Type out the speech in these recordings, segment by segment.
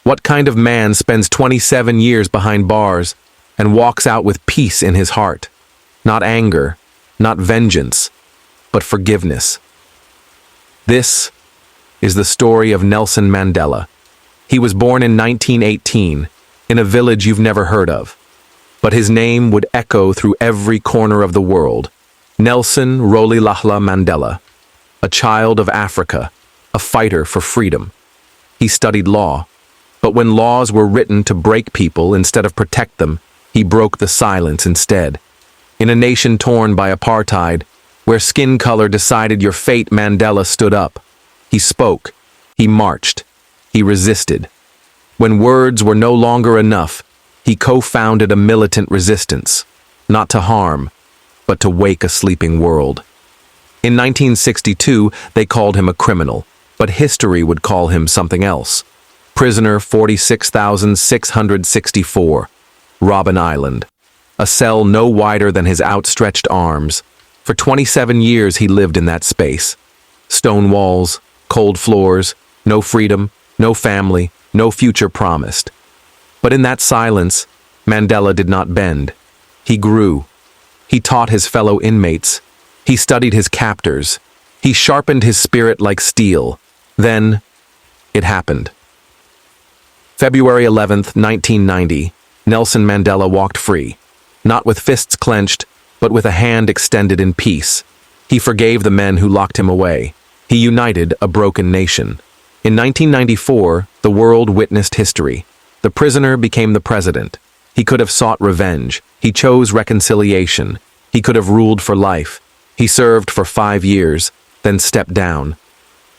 What kind of man spends 27 years behind bars and walks out with peace in his heart? Not anger, not vengeance, but forgiveness. This is the story of Nelson Mandela. He was born in 1918 in a village you've never heard of, but his name would echo through every corner of the world. Nelson Rolihlahla Mandela, a child of Africa, a fighter for freedom. He studied law, but when laws were written to break people instead of protect them, he broke the silence instead. In a nation torn by apartheid, where skin color decided your fate, Mandela stood up. He spoke, he marched, he resisted. When words were no longer enough, he co-founded a militant resistance, not to harm, but to wake a sleeping world. In 1962, they called him a criminal, but history would call him something else. Prisoner 46,664, Robben Island. A cell no wider than his outstretched arms. For 27 years he lived in that space. Stone walls, cold floors, no freedom, no family, no future promised. But in that silence, Mandela did not bend. He grew. He taught his fellow inmates. He studied his captors. He sharpened his spirit like steel. Then, it happened. February 11th, 1990, Nelson Mandela walked free, not with fists clenched, but with a hand extended in peace. He forgave the men who locked him away. He united a broken nation. In 1994, the world witnessed history. The prisoner became the president. He could have sought revenge. He chose reconciliation. He could have ruled for life. He served for 5 years, then stepped down.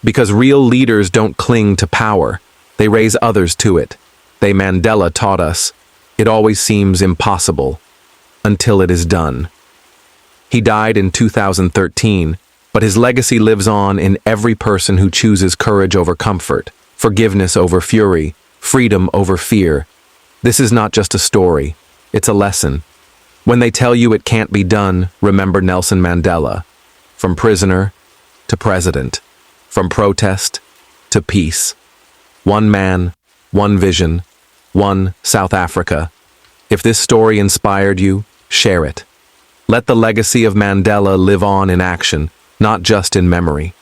Because real leaders don't cling to power. They raise others to it. Mandela taught us, it always seems impossible until it is done. He died in 2013, but his legacy lives on in every person who chooses courage over comfort, forgiveness over fury, freedom over fear. This is not just a story, it's a lesson. When they tell you it can't be done, remember Nelson Mandela. From prisoner to president, from protest to peace. One man, one vision, one South Africa. If this story inspired you, share it. Let the legacy of Mandela live on in action, not just in memory.